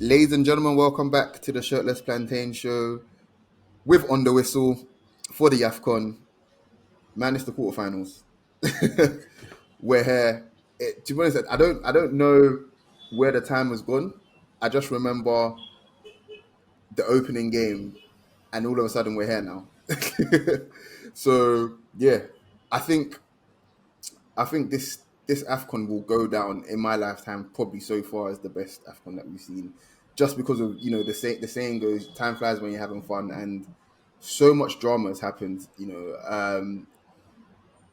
Ladies and gentlemen, welcome back to the Shirtless Plantain Show with On the Whistle for the AFCON. Man, it's the quarterfinals. We're here. To be honest, I don't know where the time has gone. I just remember the opening game, and all of a sudden we're here now. So yeah, I think this AFCON will go down in my lifetime probably so far as the best AFCON that we've seen, just because of the saying goes, time flies when you're having fun, and so much drama has happened.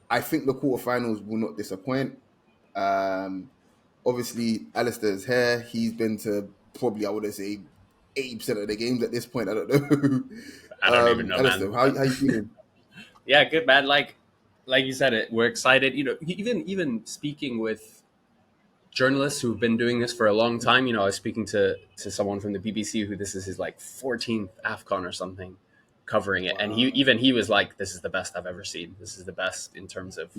I think the quarterfinals will not disappoint. Um, Obviously, Alasdair's here. He's been to probably, I would say, 80% of the games at this point. I don't know. I don't even know, man. Alasdair, how you feeling? Yeah, good, man. Like you said, we're excited. Even speaking with journalists who've been doing this for a long time. I was speaking to someone from the BBC who this is his 14th AFCON or something, covering it, and Wow. he was like, "This is the best I've ever seen. This is the best in terms of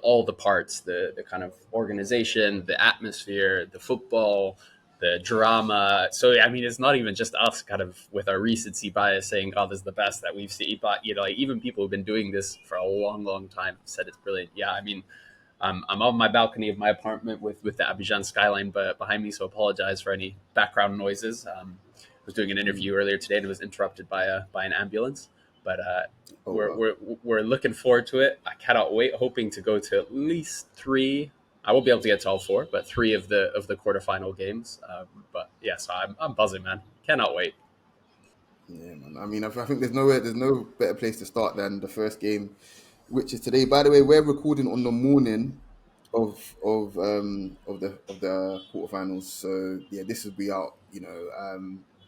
all the parts, the kind of organization, the atmosphere, the football, the drama." So I mean, it's not even just us kind of with our recency bias saying, "Oh, this is the best that we've seen," but even people who've been doing this for a long, long time said it's brilliant. Yeah, I mean, I'm on my balcony of my apartment with the Abidjan skyline behind me, so apologize for any background noises. I was doing an interview earlier today and it was interrupted by an ambulance, but Oh we're, wow. we're we're looking forward to it. I cannot wait. Hoping to go to at least three. I won't be able to get to all four, but three of the quarterfinal games. But yeah, so I'm buzzing, man. Cannot wait. Yeah, man. I mean, I think there's no better place to start than the first game, which is today. By the way, we're recording on the morning of the quarterfinals. So yeah, this will be out,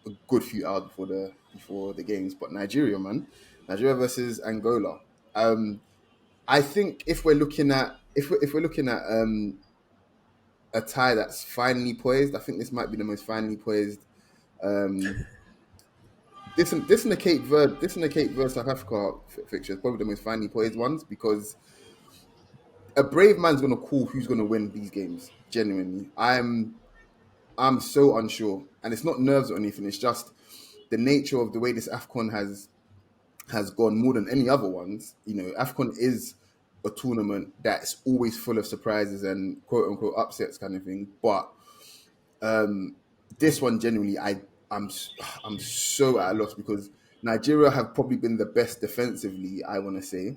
a good few hours before the games. But Nigeria versus Angola. Um, I think if we're looking at a tie that's finely poised, I think this might be the most finely poised. Um, this and the Cape Verde South Africa fixture is probably the most finely poised ones, because a brave man's gonna call who's gonna win these games. Genuinely, I'm so unsure, and it's not nerves or anything. It's just the nature of the way this Afcon has gone more than any other ones. Afcon is a tournament that's always full of surprises and quote unquote upsets kind of thing. But this one, genuinely, I'm I'm so at a loss, because Nigeria have probably been the best defensively, I want to say,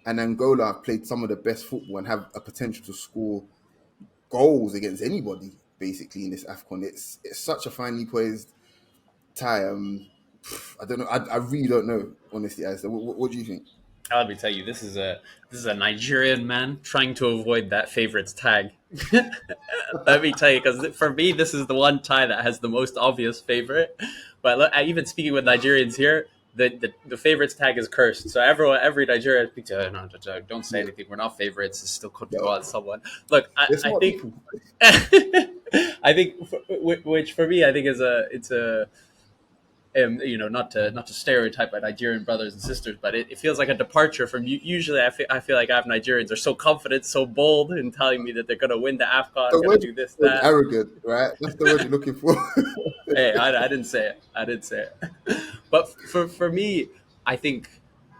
and Angola have played some of the best football and have a potential to score goals against anybody basically in this Afcon. It's such a finely poised tie. I don't know. I really don't know, honestly. As what do you think? Let me tell you, this is a Nigerian man trying to avoid that favorites tag. Let me tell you, because for me, this is the one tie that has the most obvious favorite. But look, even speaking with Nigerians here, the favorites tag is cursed. So every Nigerian speaks to, no, don't say Yeah, anything. We're not favorites. It still could go yeah. on someone. Look, They're I smart think, people. I think, which for me, I think is not to stereotype my Nigerian brothers and sisters, but it feels like a departure from usually. I feel like I have Nigerians are so confident, so bold in telling me that they're going to win the AFCON, The going to word do this, is that. arrogant, right? That's the word you're looking for. Hey, I didn't say it. I didn't say it. But for me, I think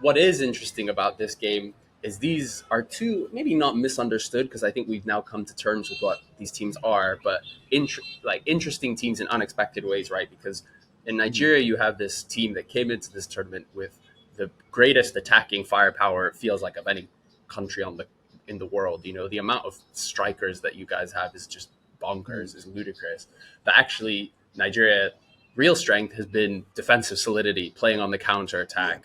what is interesting about this game is these are two maybe not misunderstood, because I think we've now come to terms with what these teams are, but interesting teams in unexpected ways, right? Because in Nigeria, you have this team that came into this tournament with the greatest attacking firepower, it feels like, of any country in the world. The amount of strikers that you guys have is just bonkers, is ludicrous. But actually, Nigeria real strength has been defensive solidity, playing on the counter Yeah. attack,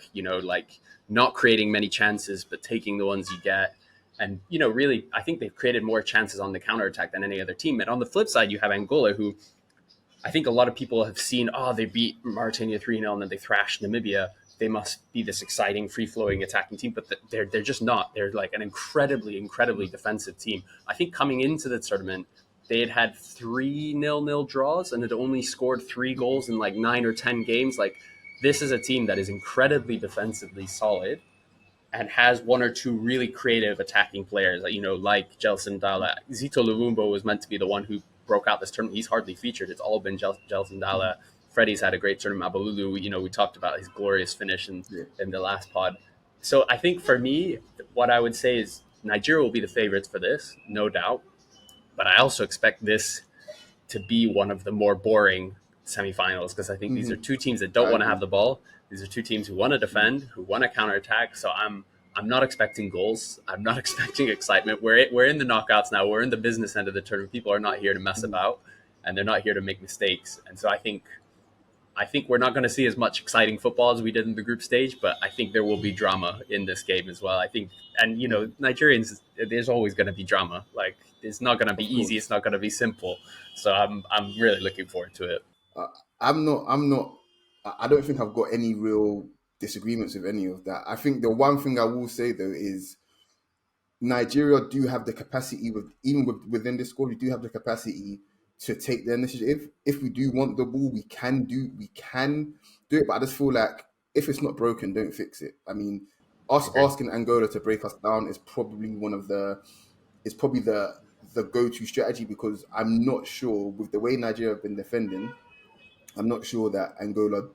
not creating many chances, but taking the ones you get. And, really, I think they've created more chances on the counter attack than any other team. And on the flip side, you have Angola, who I think a lot of people have seen, oh, they beat Mauritania 3-0 and then they thrashed Namibia. They must be this exciting, free flowing attacking team, but they're just not. They're like an incredibly, incredibly defensive team. I think coming into the tournament, they had 3-0 draws and had only scored 3 goals in like 9 or 10 games. Like, this is a team that is incredibly defensively solid and has one or two really creative attacking players, like Gelson Dala. Zito Lumumba was meant to be the one who broke out this tournament. He's hardly featured. It's all been Gelson Dalla. Freddie's had a great tournament. Abalulu, we talked about his glorious finish Yeah. in the last pod. So I think for me, what I would say is Nigeria will be the favorites for this, no doubt. But I also expect this to be one of the more boring semifinals because I think these are Hmm. two teams that don't I want to have agree. the ball. These are two teams who want to Mm. defend, who want to counterattack. So I'm not expecting goals. I'm not expecting excitement. We're in the knockouts now. We're in the business end of the tournament. People are not here to mess Mhm. about, and they're not here to make mistakes. And so I think we're not going to see as much exciting football as we did in the group stage, but I think there will be drama in this game as well. I think, and Yeah, Nigerians, there's always going to be drama. Like it's not going to be of easy. It's course. not going to be simple. So I'm really looking forward to it. Uh, I'm not. I'm not. I don't think I've got any real disagreements with any of that. I think the one thing I will say though is Nigeria do have the capacity within this squad, we do have the capacity to take the initiative. If we do want the ball, we can do it. But I just feel like if it's not broken, don't fix it. I mean, us Agree. asking Angola to break us down is probably the go-to strategy because I'm not sure with the way Nigeria have been defending, I'm not sure that Angola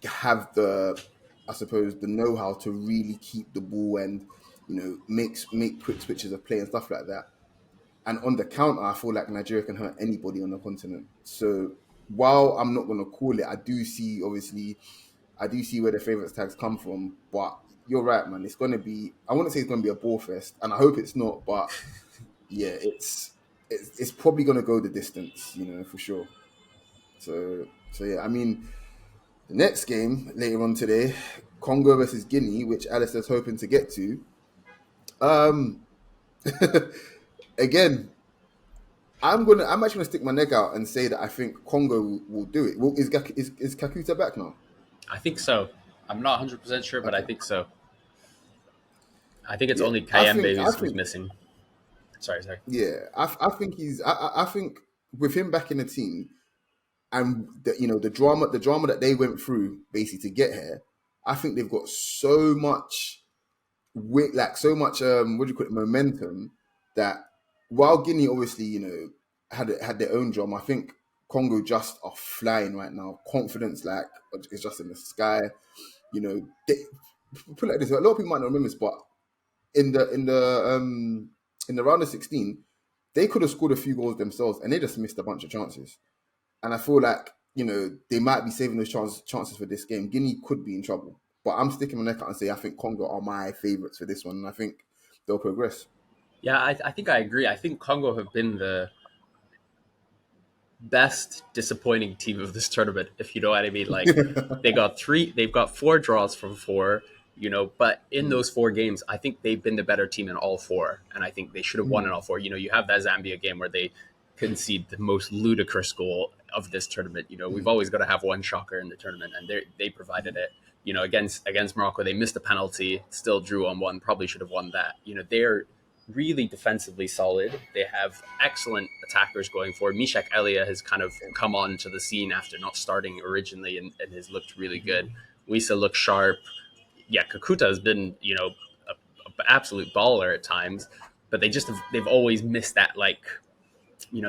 have the, I suppose, the know-how to really keep the ball and make quick switches of play and stuff like that. And on the counter, I feel like Nigeria can hurt anybody on the continent. So while I'm not going to call it, I do see where the favourites tags come from. But you're right, man. It's going to be, I want to say it's going to be a ball fest, and I hope it's not. But yeah, it's probably going to go the distance, for sure. So yeah, I mean, the next game later on today, Congo versus Guinea, which Alistair's hoping to get to. Um, again, I'm actually gonna stick my neck out and say that I think Congo will do it. Well, is Kakuta back now? I think so. I'm not 100% sure, but I Okay, think so. I think it's yeah, only I Kayembe think I who's think missing. Sorry. yeah, I think I think with him back in the team and the drama that they went through basically to get here, I think they've got so much so much what do you call it, momentum that while Guinea obviously had their own drama, I think Congo just are flying right now. Confidence like is just in the sky. They put it like this. A lot of people might not remember this, but in the in the in the round of 16, they could have scored a few goals themselves, and they just missed a bunch of chances. And I feel like they might be saving those chances for this game. Guinea could be in trouble, but I'm sticking my neck out and say I think Congo are my favourites for this one, and I think they'll progress. Yeah, I think I agree. I think Congo have been the best disappointing team of this tournament, if you know what I mean. Like they've got four draws from four, but in Mm, those four games, I think they've been the better team in all four, and I think they should have won in mm, all four. You have that Zambia game where they concede the most ludicrous goal of this tournament. We've mm, always got to have one shocker in the tournament, and they provided it. Against Morocco, they missed a penalty, still drew on one, probably should have won that. They're really defensively solid. They have excellent attackers going forward. Mishak Elia has kind of come on to the scene after not starting originally and has looked really good. Wisa looks sharp. Yeah, Kakuta has been, a absolute baller at times, but they've always missed that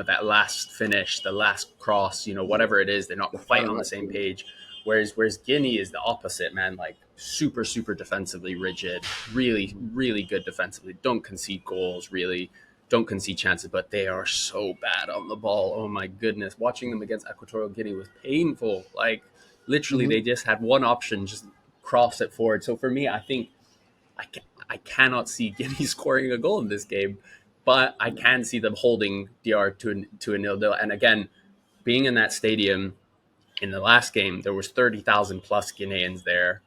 that last finish, the last cross, yeah, whatever it is, they're not the quite final on the same action. page. Whereas Guinea is the opposite, man. Like super defensively rigid, really really good defensively. Don't concede goals, really. Don't concede chances, but they are so bad on the ball. Oh my goodness, watching them against Equatorial Guinea was painful. Like literally, they Mm-hmm. just had one option, just cross it forward. So for me, I think I cannot see Guinea scoring a goal in this game, but I Yeah. can see them holding DR to a nil-nil. And again, being in that stadium in the last game, there was 30,000 plus Guineans there.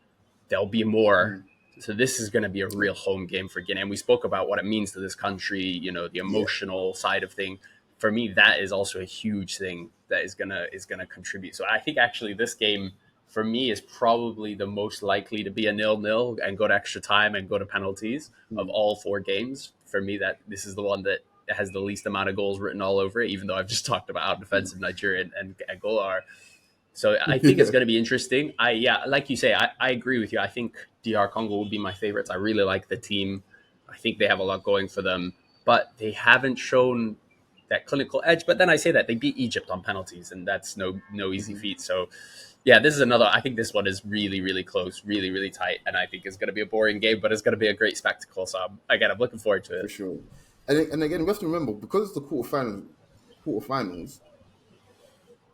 There'll be more. Mm, So this is going to be a yeah, real home game for Guinea. And we spoke about what it means to this country, the yeah. emotional side of thing. For me, that is also a huge thing that is gonna contribute. So I think actually this game for me is probably the most likely to be a nil-nil and go to extra time and go to penalties of Mm, all four games. For me, that this is the one that has the least amount of goals written all over it, even though I've just talked about how mm. defensive Nigeria and Angola are. So I think it's going to be interesting. Yeah, like you say, I agree with you. I think DR Congo would be my favorites. I really like the team. I think they have a lot going for them, but they haven't shown that clinical edge. But then I say that they beat Egypt on penalties, and that's no easy Mhm. feat. So yeah, this is another. I think this one is really close, really tight, and I think it's going to be a boring game, but it's going to be a great spectacle. So I'm looking forward to For it. sure. And again, we have to remember because it's the quarterfinals,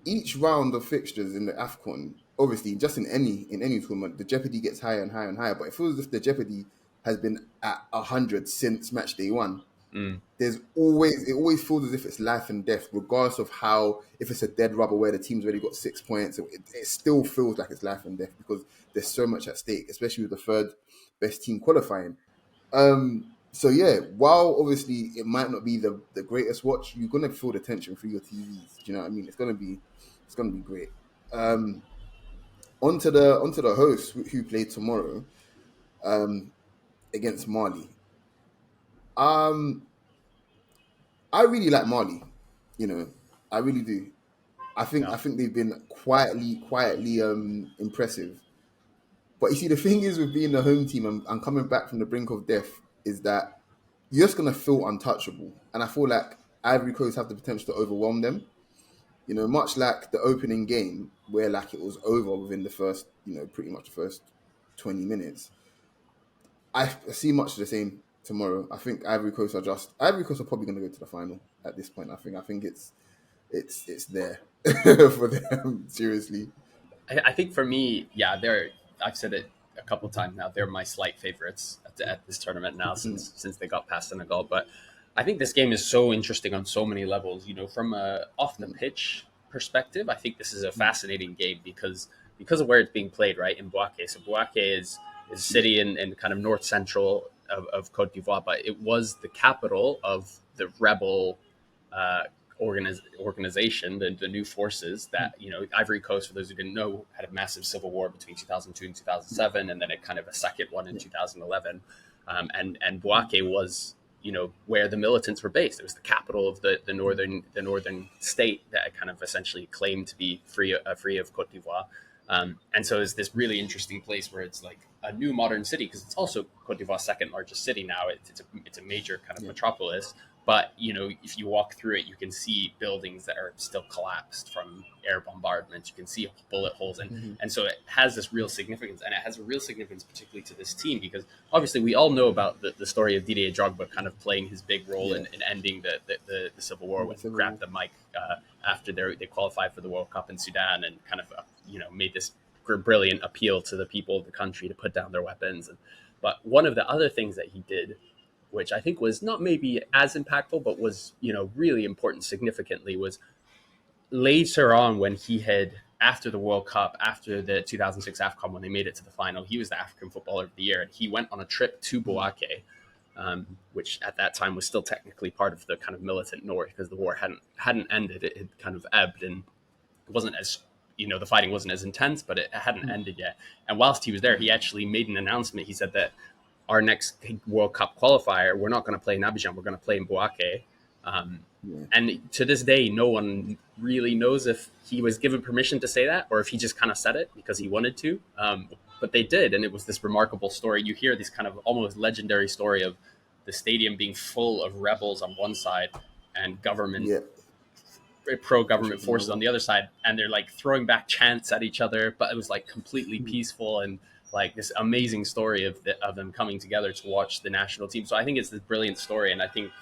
each round of fixtures in the AFCON, obviously, just in any tournament, the jeopardy gets higher and higher and higher. But it feels as if the jeopardy has been at 100 since match day one. Mm, It always feels as if it's life and death, regardless of how, if it's a dead rubber where the team's already got 6 points, it still feels like it's life and death because there's so much at stake, especially with the third best team qualifying. So yeah, while obviously it might not be the greatest watch, you're gonna feel the tension through your TVs. Do you know what I mean? It's gonna be great. Um, onto the hosts who play tomorrow um, against Mali. Um, I really like Mali. You know, I really do. I think yeah, I think they've been quietly impressive. But you see, the thing is with being the home team and coming back from the brink of death is that you're just gonna feel untouchable. And I feel like Ivory Coast have the potential to overwhelm them. Much like the opening game where like it was over within the first, pretty much the first 20 minutes. I see much the same tomorrow. I think Ivory Coast are probably gonna go to the final at this point. I think it's there for them, seriously. I think for me, yeah, they're. I've said it a couple times now. They're my slight favorites at this tournament now since they got past Senegal. But I think this game is so interesting on so many levels. From a off the pitch perspective, I think this is a fascinating game because of where it's being played, right, in Bouaké. So Bouaké is a Yeah. city in kind of north central of Cote d'Ivoire, but it was the capital of the rebel uh, organization, the new forces that, Ivory Coast, for those who didn't know, had a massive civil war between 2002 and 2007, and then it kind of a second one in Yeah. 2011. And Bouaké was, where the militants were based. It was the capital of the northern state that kind of essentially claimed to be free of Cote d'Ivoire. And so it's this really interesting place where it's like a new modern city because it's also Cote d'Ivoire's second largest city now. It's a major kind of Yeah. metropolis. But if you walk through it, you can see buildings that are still collapsed from air bombardments. You can see bullet holes, and Mhm. and so it has this real significance, and it has a real significance particularly to this team because obviously we all know about the story of Didier Drogba kind of playing his big role Yeah. in ending the civil war In the when he Civil War. grabbed the mic after they qualified for the World Cup in Sudan and kind of made this brilliant appeal to the people of the country to put down their weapons. But one of the other things that he did, which I think was not maybe as impactful, but was, really important significantly, was later on when he had, after the World Cup, after the 2006 AFCON, when they made it to the final, he was the African Footballer of the Year. And he went on a trip to Mhm. Bouaké, which at that time was still technically part of the kind of militant north because the war hadn't ended. It had kind of ebbed and it wasn't as, the fighting wasn't as intense, but it hadn't ended yet. And whilst he was there, he actually made an announcement. He said that our next World Cup qualifier, we're not going to play in Abidjan, we're going to play in Bouaké. Um, Yeah. and to this day, no one really knows if he was given permission to say that or if he just kind of said it because he wanted to. But they did, and it was this remarkable story. You hear this kind of almost legendary story of the stadium being full of rebels on one side and government Yeah. pro-government Officials on the forces on other. the other side, and they're like throwing back chants at each other, but it was like completely Mhm. peaceful and like this amazing story of them coming together to watch the national team. So I think it's this brilliant story, and I think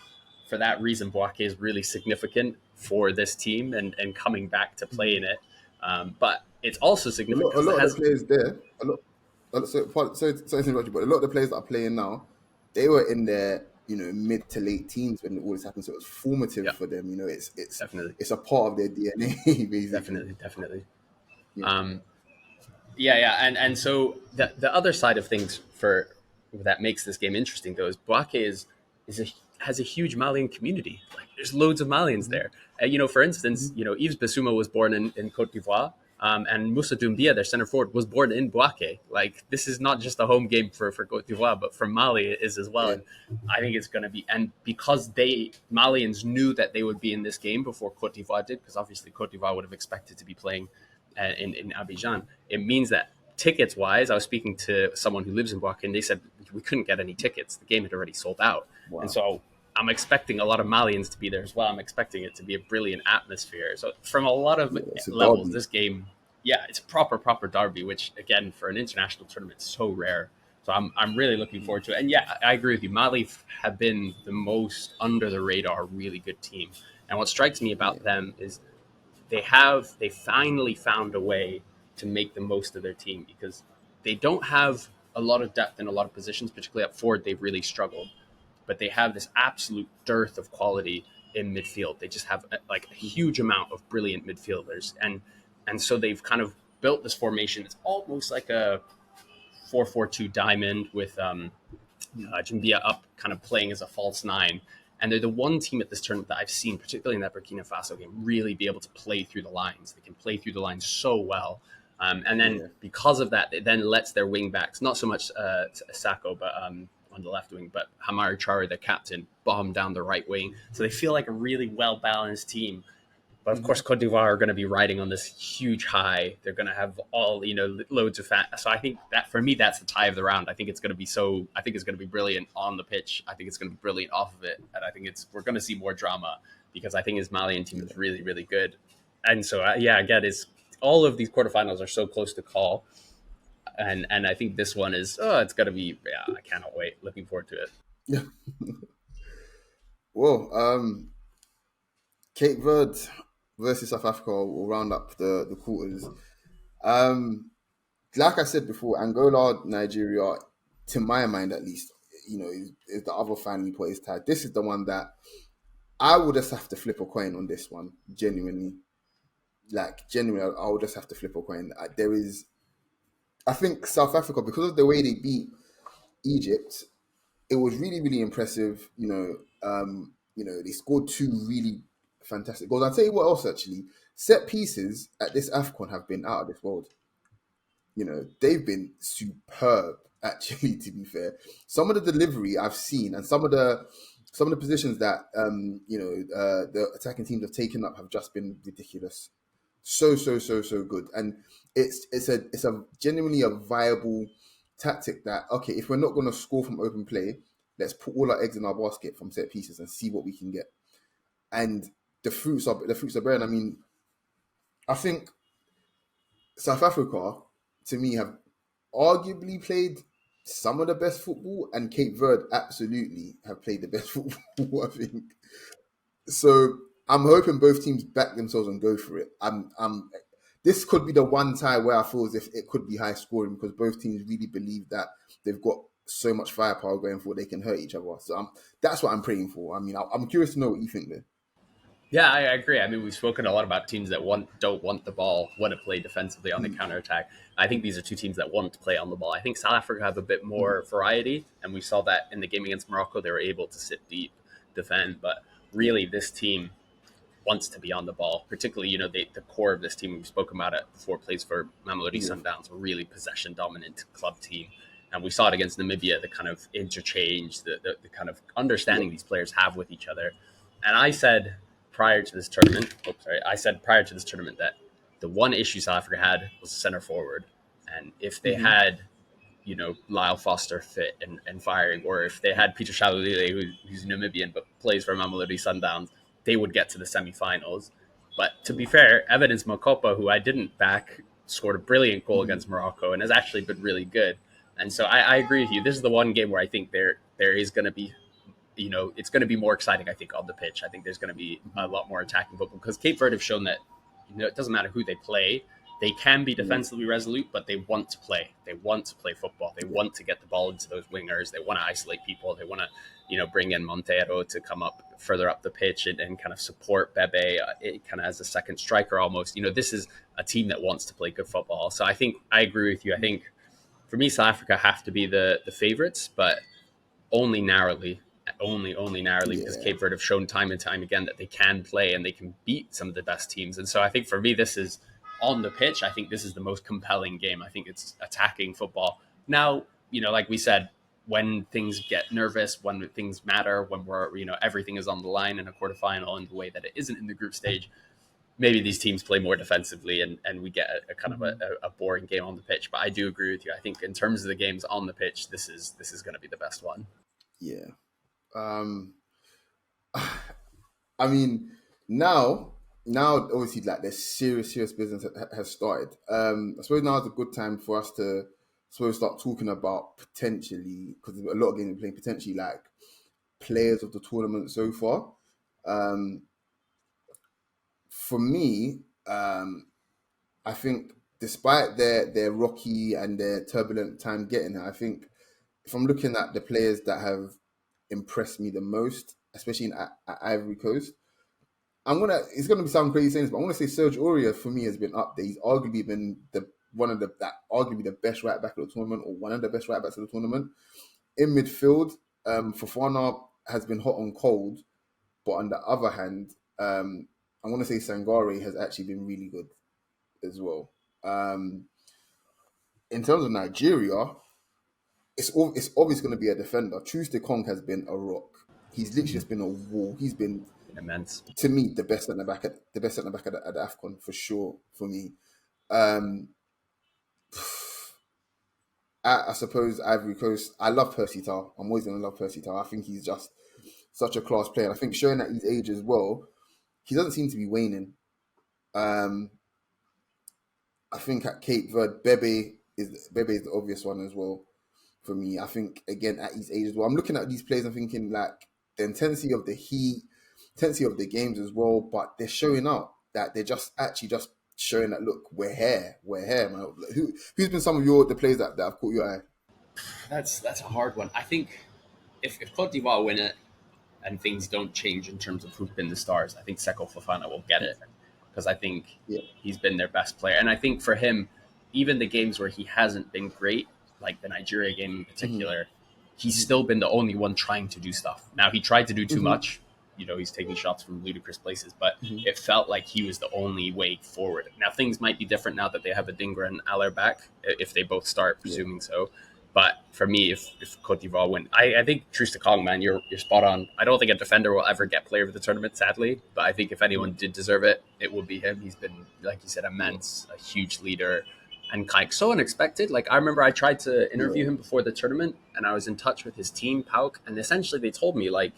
for that reason, Boake is really significant for this team and coming back to play in Mhm. it. But it's also A significant lot, a because it lot of the has, players there, so to interrupt you, but a lot of the players that are playing now, they were in their mid to late teens when all this happened, so it was formative yeah, for them. It's definitely, it's a part of their DNA basically. definitely. Yeah. Um, yeah, and so the other side of things for that makes this game interesting though is Boake is a has a huge Malian community. Like there's loads of Malians Mhm. there. For instance, Mhm. Yves Bissouma was born in Cote d'Ivoire, and Moussa Doumbia, their center forward, was born in Boake. Like this is not just a home game for Cote d'Ivoire, but for Mali it is as well. Yeah. And I think it's going to be, and because they Malians knew that they would be in this game before Cote d'Ivoire did, because obviously Cote d'Ivoire would have expected to be playing in Abidjan. It means that tickets wise, I was speaking to someone who lives in Buck, and they said we couldn't get any tickets. The game had already sold out, and Wow. so I'm expecting a lot of Malians to be there as well. I'm expecting it to be a brilliant atmosphere. So from a lot of Yeah, it's a levels, derby. this game, yeah, it's a proper derby, which again for an international tournament is so rare. So I'm really looking forward to it. And yeah, I agree with you. Mali have been the most under the radar, really good team. And what strikes me Yeah, about them is they finally found a way to make the most of their team because they don't have a lot of depth in a lot of positions, particularly up forward. They've really struggled, but they have this absolute dearth of quality in midfield. They just have like a huge amount of brilliant midfielders, and so they've kind of built this formation. It's almost like a 4-4-2 diamond with Jimbia up, kind of playing as a false nine. And they're the one team at this tournament that I've seen, particularly in that Burkina Faso game, really be able to play through the lines. They can play through the lines so well. And then yeah, because of that, it then lets their wing backs, not so much Sako, but on the left wing, but Hamari Chari, the captain, bomb down the right wing. So they feel like a really well balanced team. But of course, Cote d'Ivoire are going to be riding on this huge high. They're going to have all loads of fat. So I think that for me, that's the tie of the round. I think it's going to be so. I think it's going to be brilliant on the pitch. I think it's going to be brilliant off of it, and I think we're going to see more drama because I think his Malian team is really really good. And so yeah, again, it's all of these quarterfinals are so close to call, and I think this one is it's going to be I cannot wait. Looking forward to it. yeah. Well, Cape Verde versus South Africa will round up the quarters. Um, like I said before, Angola, Nigeria, to my mind at least, is the other finally poised tied. This is the one that I would just have to flip a coin on this one. Genuinely, like genuinely, I would just have to flip a coin. There is, I think South Africa, because of the way they beat Egypt, it was really really impressive. They scored two really fantastic goals. I'll tell you what else actually. Set pieces at this AFCON have been out of this world. They've been superb actually, to be fair. Some of the delivery I've seen and some of the positions that the attacking teams have taken up have just been ridiculous. So good. And it's a genuinely a viable tactic that, okay, if we're not going to score from open play, let's put all our eggs in our basket from set pieces and see what we can get. And the fruits are bearing. I mean, I think South Africa, to me, have arguably played some of the best football, and Cape Verde absolutely have played the best football. I think so. I'm hoping both teams back themselves and go for it. This could be the one tie where I feel as if it could be high scoring because both teams really believe that they've got so much firepower going forward they can hurt each other. So that's what I'm praying for. I mean, I'm curious to know what you think there. Yeah, I agree. I mean, we've spoken a lot about teams that don't want the ball, want to play defensively on the counterattack. I think these are two teams that want to play on the ball. I think South Africa have a bit more variety, and we saw that in the game against Morocco. They were able to sit deep, defend, but Yeah, really, this team wants to be on the ball. Particularly, the core of this team, we've spoken about it before, plays for Mamelodi yeah, Sundowns, a really possession dominant club team. And we saw it against Namibia, the kind of interchange, the kind of yeah. understanding these players have with each other. And I said prior to this tournament, I said prior to this tournament that the one issue South Africa had was center forward. And if they Hmm. had Lyle Foster fit and firing, or if they had Peter Shalulile, who's Namibian but plays for Mamelodi Sundowns, they would get to the semifinals. But to be fair, Evidence Mokopa, who I didn't back, scored a brilliant goal Hmm. against Morocco and has actually been really good. And so I agree with you. This is the one game where I think there is going to be it's going to be more exciting, I think, on the pitch. I think there's going to be a lot more attacking football because Cape Verde have shown that it doesn't matter who they play. They can be Yeah, defensively resolute, but they want to play. They want to play football. They yeah. want to get the ball into those wingers. They want to isolate people. They want to, bring in Montero to come up further up the pitch and kind of support Bebe kind of as a second striker almost. This is a team that wants to play good football. So I think I agree with you. I think for me, South Africa have to be the favorites, but only narrowly, only narrowly, because Yeah. Cape Verde have shown time and time again that they can play and they can beat some of the best teams. And so I think for me, this is on the pitch. I think this is the most compelling game. I think it's attacking football. Now, like we said, when things get nervous, when things matter, when we're everything is on the line in a quarterfinal in the way that it isn't in the group stage, maybe these teams play more defensively and we get a kind of Hmm. a boring game on the pitch. But I do agree with you. I think in terms of the games on the pitch, this is going to be the best one. Yeah. Um, I mean, now, now obviously, like the serious business has started. I suppose now is a good time for us to start talking about potentially, because a lot of games we're playing, potentially like players of the tournament so far. Um, for me, I think despite their rocky and their turbulent time getting here, I think if I'm looking at the players that have impressed me the most, especially at Ivory Coast, it's gonna sound crazy saying this, but I'm gonna say Serge Aurier for me has been up there. He's arguably been the one of the that arguably the best right back of the tournament, or one of the best right backs of the tournament. In midfield, Fofana has been hot and cold, but on the other hand, I want to say Sangare has actually been really good as well. Um, in terms of Nigeria, it's obviously going to be a defender. Tuesday Kong has been a rock. He's literally just been a wall. He's been, Immense. to me, the best centre back at the AFCON for sure. For me, um, I suppose Ivory Coast. I love Percy Tau. I'm always going to love Percy Tau. I think he's just such a class player. And I think showing at his age as well, he doesn't seem to be waning. Um, I think at Cape Verde, Bebe is the obvious one as well for me. I think again at his age as well. I'm looking at these players and thinking like the intensity of the heat, intensity of the games as well, but they're showing up that they're just actually just showing that look, we're here, man. Who's been some of the players that have caught your eye? That's a hard one. I think if Cote d'Ivoire win it and things don't change in terms of who's been the stars, I think Seko Fofana will get it because I think Yeah. he's been their best player. And I think for him, even the games where he hasn't been great, like the Nigeria game in Mm-hmm. particular, he's still been the only one trying to do stuff. Now, he tried to do too Mm-hmm. much. He's taking shots from ludicrous places, but Mm-hmm. it felt like he was the only way forward. Now, things might be different now that they have a Dingra and Aller back, if they both start, Yeah. presuming so. But for me, if Cote d'Ivoire win, I think Trista Kong, man, you're spot on. I don't think a defender will ever get player of the tournament, sadly. But I think if anyone Mm. did deserve it, it would be him. He's been, like you said, Yeah. immense, a huge leader, and like so unexpected. Like I remember I tried to interview Yeah. him before the tournament, and I was in touch with his team, Pauk, and essentially they told me like,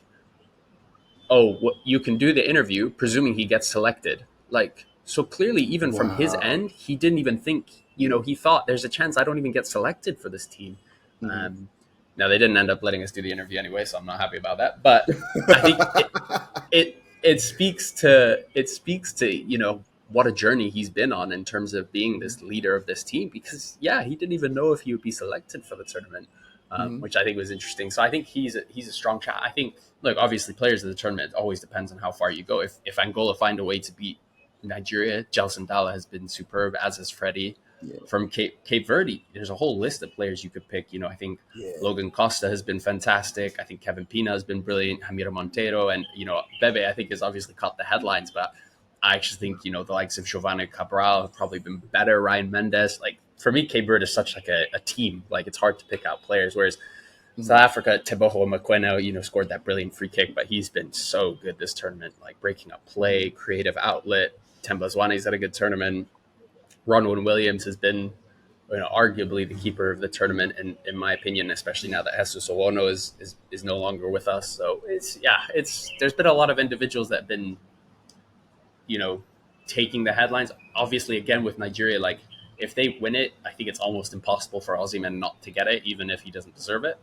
oh, you can do the interview, presuming he gets selected. Like, so clearly, even from his Wow. end, he didn't even think, Yeah. he thought there's a chance I don't even get selected for this team. Mm-hmm. Um, Now, they didn't end up letting us do the interview anyway, so I'm not happy about that. But I think it speaks to what a journey he's been on in terms of being this leader of this team, because yeah, he didn't even know if he would be selected for the tournament, Mm-hmm. which I think was interesting. So I think he's a strong shot. I think, look, obviously players of the tournament, it always depends on how far you go. If Angola find a way to beat Nigeria, Gelson Dalla has been superb, as has Freddie. Yeah. From Cape Verde, there's a whole list of players you could pick. I think Yeah. Logan Costa has been fantastic. I think Kevin Pina has been brilliant. Hamira Montero and Bebe, I think, has obviously caught the headlines, but I actually think the likes of Giovanni Cabral have probably been better. Ryan Mendes, like for me, Cape Verde is such like a team. Like it's hard to pick out players. Whereas South Mm-hmm. Africa, Teboho Makwena, scored that brilliant free kick, but he's been so good this tournament, like breaking up play, creative outlet. Temba Zwane's had a good tournament. Ronwin Williams has been, arguably the keeper of the tournament, in my opinion, especially now that Jesus Owono is no longer with us. So it's there's been a lot of individuals that have been, you know, taking the headlines. Obviously, again with Nigeria, like if they win it, I think it's almost impossible for Osimhen not to get it, even if he doesn't deserve it.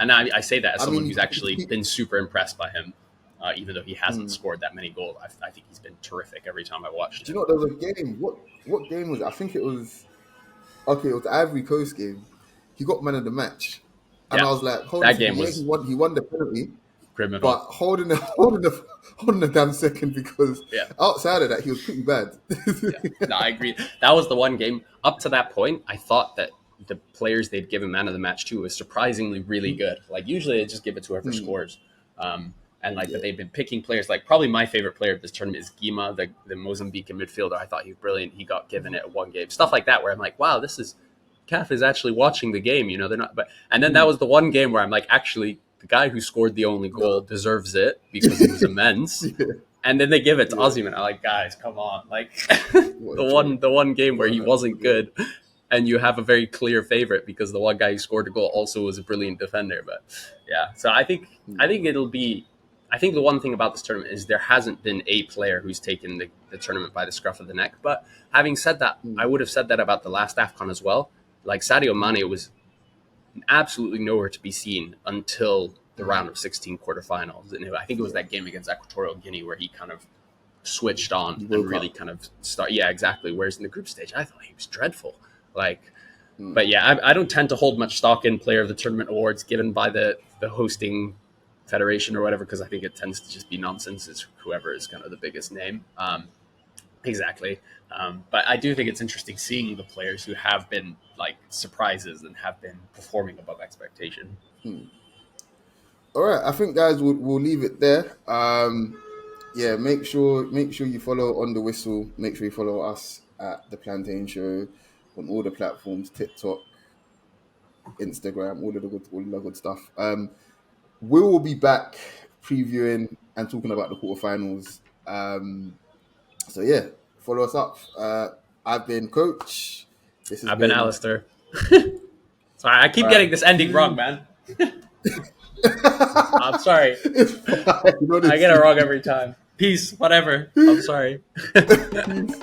And I say that as I someone mean, who's actually he, been super impressed by him, even though he hasn't mm. scored that many goals. I think he's been terrific every time I watched Do you him. know what? There was a game. What game was it? I think it was okay. It was the Ivory Coast game. He got man of the match, and I Yeah, was like, hold on a that second. game Yeah, was he won the penalty, but criminal. holding the damn second because Yeah. outside of that, he was pretty bad. Yeah, no, I agree. That was the one game. Up to that point, I thought that the players they'd given man of the match to was surprisingly really good. Like usually they just give it to whoever Hmm. scores. And like, but Yeah. they've been picking players. Like probably my favorite player of this tournament is Gima, the Mozambican midfielder. I thought he was brilliant. He got given it one game. Stuff like that where I'm like, wow, this is CAF is actually watching the game. They're not. But and then that Hmm. was the one game where I'm like, actually, the guy who scored the only goal No. deserves it because he was immense. Yeah. And then they give it to Yeah. Osimhen. I'm like, guys, come on! Like What the a one joke. the one game where What he an absolute wasn't joke. good, and you have a very clear favorite because the one guy who scored a goal also was a brilliant defender. But yeah, so I think Hmm. it'll be. I think the one thing about this tournament is there hasn't been a player who's taken the tournament by the scruff of the neck. But having said that, I Mm, would have said that about the last AFCON as well. Like Sadio mm, Mane was absolutely nowhere to be seen until the mm. round of 16 quarterfinals. And I think it was Yeah, that game against Equatorial Guinea where he kind of switched on he and woke really up. kind of start. Yeah, exactly. Whereas in the group stage, I thought he was dreadful. Like, Mm, but yeah, I don't tend to hold much stock in player of the tournament awards given by the hosting federation or whatever, because I think it tends to just be nonsense. It's whoever is kind of the biggest name. Exactly. But I do think it's interesting seeing the players who have been like surprises and have been performing above expectation. mm. All right, I think guys, we'll leave it there. Yeah, make sure you follow on the whistle. Make sure you follow us at the Plantain Show on all the platforms: TikTok, Instagram, all of the good stuff. We will be back previewing and talking about the quarterfinals. So yeah, follow us up. I've been Coach. This has I've been been. Alistair. Sorry, I keep All right. getting this ending wrong, man. I'm sorry. It's fine, I get it honestly. wrong every time. Peace, whatever. I'm sorry. Peace.